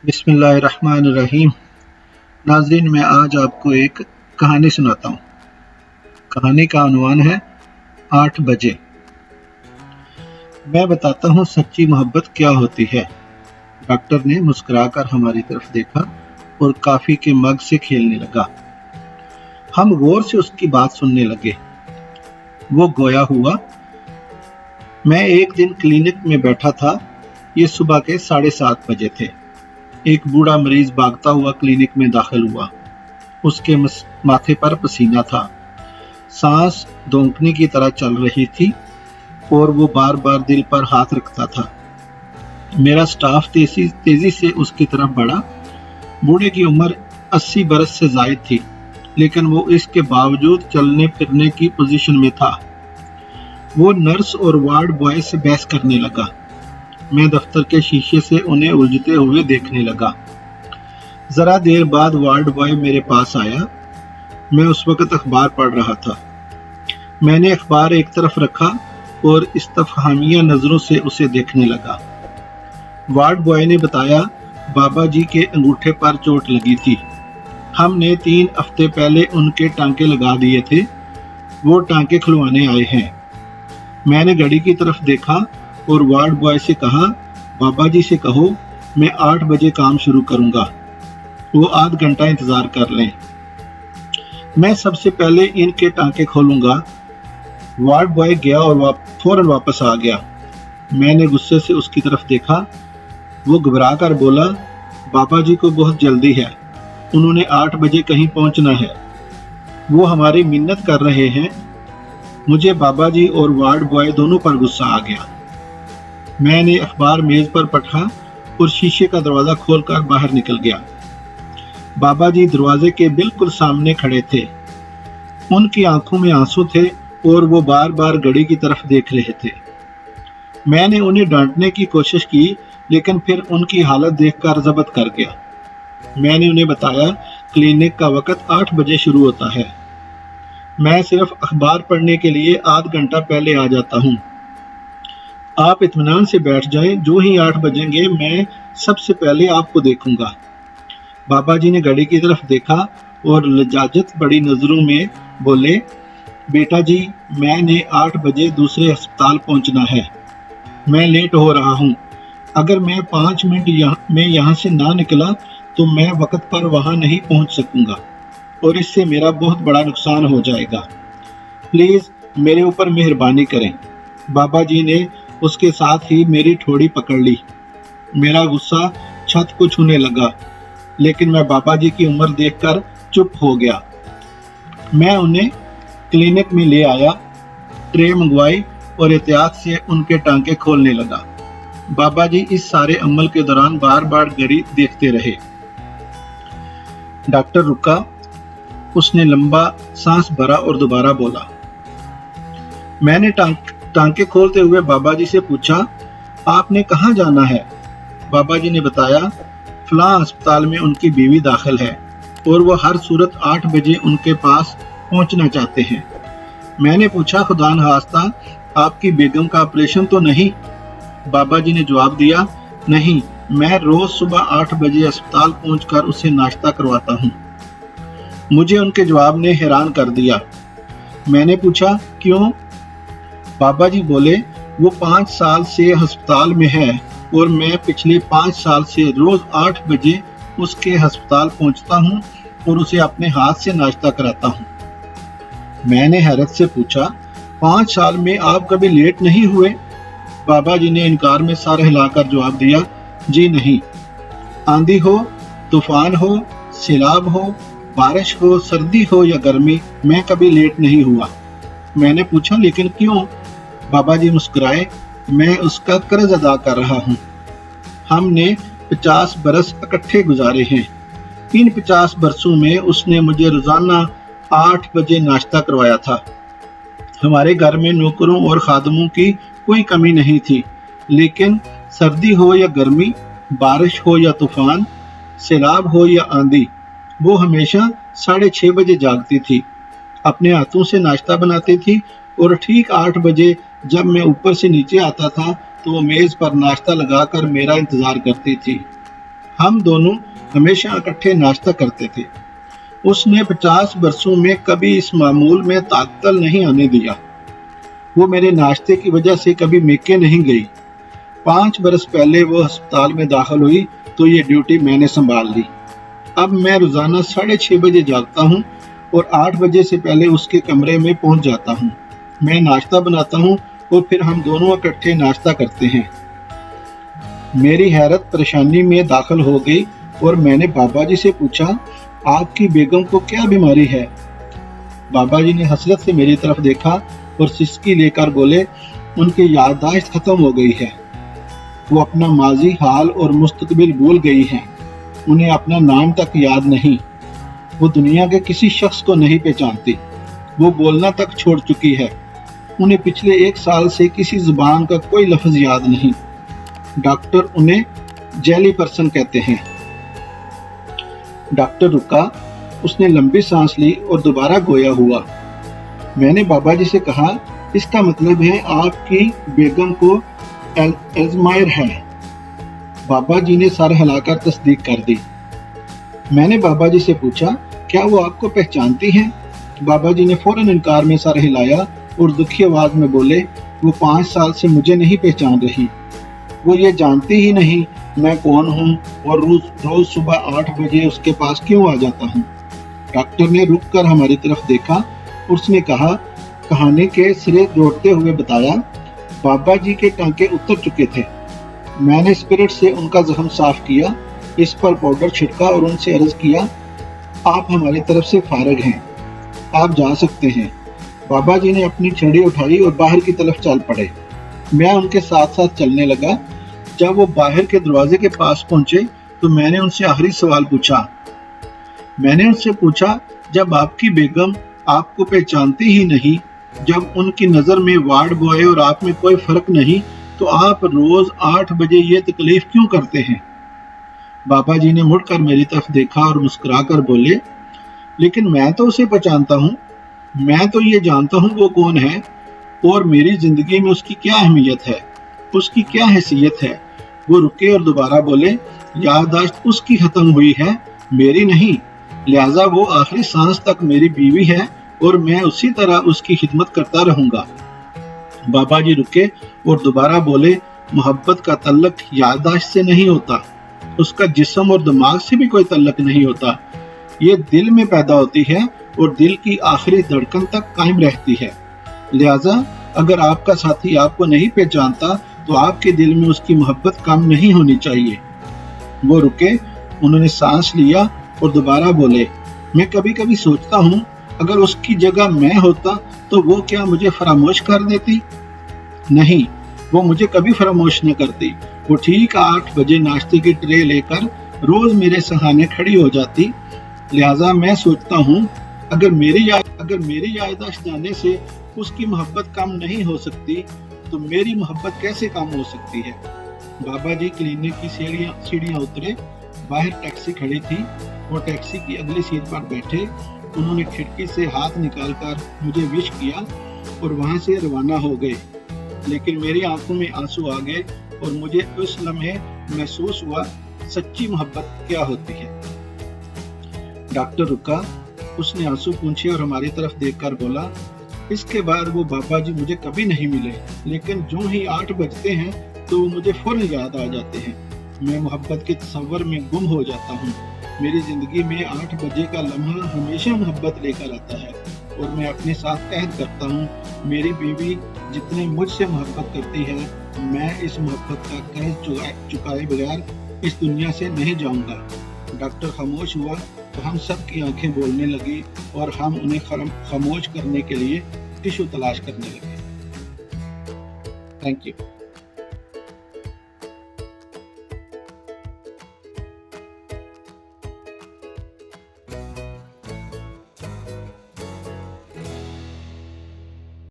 बिस्मिल्लाहिर्रहमानिर्रहीम। नाज़रीन, मैं आज आपको एक कहानी सुनाता हूँ। कहानी का उन्वान है 8 बजे। मैं बताता हूँ सच्ची मोहब्बत क्या होती है। डॉक्टर ने मुस्कुराकर हमारी तरफ देखा और कॉफ़ी के मग से खेलने लगा। हम गौर से उसकी बात सुनने लगे। वो गोया हुआ। मैं एक दिन क्लिनिक में बैठा था। ये सुबह के 7:30 बजे थे। एक बूढ़ा मरीज भागता हुआ क्लिनिक में दाखिल हुआ। उसके माथे पर पसीना था, सांस धोंकने की तरह चल रही थी और वो बार बार दिल पर हाथ रखता था। मेरा स्टाफ तेजी से उसकी तरफ बढ़ा। बूढ़े की उम्र 80 बरस से जायद थी, लेकिन वो इसके बावजूद चलने फिरने की पोजीशन में था। वो नर्स और वार्ड बॉय से बहस करने लगा। मैं दफ्तर के शीशे से उन्हें उलझते हुए देखने लगा। जरा देर बाद वार्ड बॉय मेरे पास आया। मैं उस वक्त अखबार पढ़ रहा था। मैंने अखबार एक तरफ रखा और इस्तफहामिया नजरों से उसे देखने लगा। वार्ड बॉय ने बताया, बाबा जी के अंगूठे पर चोट लगी थी। हमने 3 हफ्ते पहले उनके टांके लगा दिए थे। वो टांके खुलवाने आए हैं। मैंने घड़ी की तरफ देखा और वार्ड बॉय से कहा, बाबा जी से कहो मैं 8 बजे काम शुरू करूंगा। वो आध घंटा इंतजार कर लें। मैं सबसे पहले इनके टांके खोलूंगा। वार्ड बॉय गया और फौरन वापस आ गया। मैंने गुस्से से उसकी तरफ देखा। वो घबरा कर बोला, बाबा जी को बहुत जल्दी है, उन्होंने 8 बजे कहीं पहुंचना है। वो हमारी मिन्नत कर रहे हैं। मुझे बाबा जी और वार्ड बॉय दोनों पर गुस्सा आ गया। मैंने अखबार मेज पर पटका और शीशे का दरवाजा खोलकर बाहर निकल गया। बाबा जी दरवाजे के बिल्कुल सामने खड़े थे। उनकी आंखों में आंसू थे और वो बार बार घड़ी की तरफ देख रहे थे। मैंने उन्हें डांटने की कोशिश की, लेकिन फिर उनकी हालत देखकर जब्त कर गया। मैंने उन्हें बताया, क्लिनिक का वक्त 8 बजे शुरू होता है। मैं सिर्फ अखबार पढ़ने के लिए आध घंटा पहले आ जाता हूँ। आप इत्मीनान से बैठ जाएं, जो ही 8 बजेंगे मैं सबसे पहले आपको देखूंगा। बाबा जी ने घड़ी की तरफ देखा और लजाजत बड़ी नजरों में बोले, बेटा जी, मैंने 8 बजे दूसरे अस्पताल पहुंचना है। मैं लेट हो रहा हूं। अगर मैं 5 मिनट में यहाँ से ना निकला तो मैं वक्त पर वहाँ नहीं पहुंच सकूंगा और इससे मेरा बहुत बड़ा नुकसान हो जाएगा। प्लीज मेरे ऊपर मेहरबानी करें। बाबा जी ने उसके साथ ही मेरी ठोड़ी पकड़ ली। मेरा गुस्सा छत को छूने लगा, लेकिन मैं बाबा जी की उम्र देखकर चुप हो गया। मैं उन्हें क्लिनिक में ले आया, ट्रे मंगवाई और एहतियात से उनके टांके खोलने लगा। बाबा जी इस सारे अमल के दौरान बार बार घड़ी देखते रहे। डॉक्टर रुका। उसने लंबा सांस भरा और दोबारा बोला। मैंने टांके खोलते हुए बाबा जी से पूछा, आपने कहाँ जाना है? बाबा जी ने बताया, फलां अस्पताल में उनकी बीवी दाखिल है और वो हर सूरत 8 बजे उनके पास पहुंचना चाहते हैं। मैंने पूछा, खुदा न खास्ता आपकी बेगम का ऑपरेशन तो नहीं? बाबा जी ने जवाब दिया, नहीं, मैं रोज सुबह 8 बजे अस्पताल पहुंचकर उसे नाश्ता करवाता हूँ। मुझे उनके जवाब ने हैरान कर दिया। मैंने पूछा, क्यों? बाबा जी बोले, वो 5 साल से अस्पताल में है और मैं पिछले 5 साल से रोज 8 बजे उसके अस्पताल पहुंचता हूं और उसे अपने हाथ से नाश्ता कराता हूं। मैंने हैरत से पूछा, 5 साल में आप कभी लेट नहीं हुए? बाबा जी ने इनकार में सर हिलाकर जवाब दिया, जी नहीं। आंधी हो, तूफान हो, सैलाब हो, बारिश हो, सर्दी हो या गर्मी, मैं कभी लेट नहीं हुआ। मैंने पूछा, लेकिन क्यों? बाबा जी मुस्कुराए, मैं उसका कर्ज अदा कर रहा हूँ। हमने 50 बरस इकट्ठे गुजारे हैं। इन 50 बरसों में उसने मुझे रोजाना 8 बजे नाश्ता करवाया था। हमारे घर में नौकरों और खादमों की कोई कमी नहीं थी, लेकिन सर्दी हो या गर्मी, बारिश हो या तूफान, सैलाब हो या आंधी, वो हमेशा 6:30 बजे जागती थी, अपने हाथों से नाश्ता बनाती थी और ठीक 8 बजे जब मैं ऊपर से नीचे आता था तो वो मेज पर नाश्ता लगाकर मेरा इंतजार करती थी। हम दोनों हमेशा इकट्ठे नाश्ता करते थे। उसने 50 बरसों में कभी इस मामूल में तात्तल नहीं आने दिया। वो मेरे नाश्ते की वजह से कभी मेके नहीं गई। 5 बरस पहले वो अस्पताल में दाखिल हुई तो ये ड्यूटी मैंने संभाल ली। अब मैं रोजाना 6:30 बजे जागता हूँ और 8 बजे से पहले उसके कमरे में पहुंच जाता हूँ। मैं नाश्ता बनाता हूँ और फिर हम दोनों इकट्ठे नाश्ता करते हैं। मेरी हैरत परेशानी में दाखिल हो गई और मैंने बाबा जी से पूछा, आपकी बेगम को क्या बीमारी है? बाबा जी ने हसरत से मेरी तरफ देखा और सिसकी लेकर बोले, उनकी याददाश्त खत्म हो गई है। वो अपना माजी, हाल और मुस्तकबिल भूल गई हैं। उन्हें अपना नाम तक याद नहीं। वो दुनिया के किसी शख्स को नहीं पहचानती। वो बोलना तक छोड़ चुकी है। उन्हें पिछले 1 साल से किसी जुबान का कोई लफ्ज याद नहीं। डॉक्टर उन्हें जेली पर्सन कहते हैं। डॉक्टर रुका। उसने लंबी सांस ली और दोबारा गोया हुआ। मैंने बाबा जी से कहा, इसका मतलब है आपकी बेगम को अल्जाइमर है। बाबा जी ने सर हिलाकर तस्दीक कर दी। मैंने बाबा जी से पूछा, क्या वो आपको पहचानती हैं? बाबा जी ने फौरन इनकार में सर हिलाया और दुखी आवाज में बोले, वो 5 साल से मुझे नहीं पहचान रही। वो ये जानती ही नहीं मैं कौन हूँ और रोज सुबह 8 बजे उसके पास क्यों आ जाता हूँ। डॉक्टर ने रुक कर हमारी तरफ देखा और उसने कहा, कहानी के सिरे जोड़ते हुए बताया, बाबा जी के टांके उतर चुके थे। मैंने स्पिरिट से उनका जख्म साफ किया, इस पर पाउडर छिड़का और उनसे अर्ज किया, आप हमारी तरफ से फारिग हैं, आप जा सकते हैं। बाबा जी ने अपनी छड़ी उठाई और बाहर की तरफ चल पड़े। मैं उनके साथ साथ चलने लगा। जब वो बाहर के दरवाजे के पास पहुंचे तो मैंने उनसे आखिरी सवाल पूछा। मैंने उनसे पूछा, जब आपकी बेगम आपको पहचानती ही नहीं, जब उनकी नज़र में वार्ड बॉय और आप में कोई फर्क नहीं, तो आप रोज 8 बजे ये तकलीफ क्यों करते हैं? बाबा जी ने मुड़कर मेरी तरफ देखा और मुस्कुराकर बोले, लेकिन मैं तो उसे पहचानता हूँ। मैं तो ये जानता हूँ वो कौन है और मेरी जिंदगी में उसकी क्या अहमियत है, उसकी क्या हैसियत है। वो रुके और दोबारा बोले, याददाश्त उसकी खत्म हुई है, मेरी नहीं। लिहाजा वो आखिरी सांस तक मेरी बीवी है और मैं उसी तरह उसकी खिदमत करता रहूंगा। बाबा जी रुके और दोबारा बोले, मोहब्बत का तल्लक याददाश्त से नहीं होता, उसका जिस्म और दिमाग से भी कोई तल्लक नहीं होता। ये दिल में पैदा होती है और दिल की आखिरी धड़कन तक कायम रहती है। लिहाजा अगर आपका साथी आपको नहीं पहचानता तो आपके दिल में उसकी मोहब्बत कम नहीं होनी चाहिए। वो रुके, उन्होंने सांस लिया और दोबारा बोले, मैं कभी कभी सोचता हूँ अगर उसकी जगह मैं होता तो वो क्या मुझे फरामोश कर देती? नहीं, वो मुझे कभी फरामोश न करती। वो ठीक 8 बजे नाश्ते की ट्रे लेकर रोज मेरे सहाने खड़ी हो जाती। लिहाजा मैं सोचता हूँ अगर मेरी याददाश्त जाने से उसकी मोहब्बत कम नहीं हो सकती तो मेरी मोहब्बत कैसे कम हो सकती है। बाबा जी क्लिनिक की सीढ़ियाँ उतरे। बाहर टैक्सी खड़ी थी। वो टैक्सी की अगली सीट पर बैठे। उन्होंने खिड़की से हाथ निकालकर मुझे विश किया और वहां से रवाना हो गए। लेकिन मेरी आंखों में आंसू आ गए और मुझे उस लम्हे महसूस हुआ सच्ची मोहब्बत क्या होती है। डॉक्टर रुका। उसने आंसू पूंछे और हमारी तरफ देखकर बोला, इसके बाद वो बाबा जी मुझे कभी नहीं मिले, लेकिन जो ही 8 बजते हैं तो वो मुझे फौरन याद आ जाते हैं। मैं मोहब्बत के तस्वर में गुम हो जाता हूँ। मेरी जिंदगी में 8 बजे का लम्हा हमेशा मोहब्बत लेकर आता है और मैं अपने साथ अहद करता हूँ, मेरी बीवी जितने मुझसे मोहब्बत करती है, मैं इस मोहब्बत का कर्ज चुकाए बगैर इस दुनिया से नहीं जाऊंगा। डॉक्टर खामोश हुआ तो हम सब की आंखें बोलने लगी और हम उन्हें खामोश करने के लिए टिश्यू तलाश करने लगे। Thank you.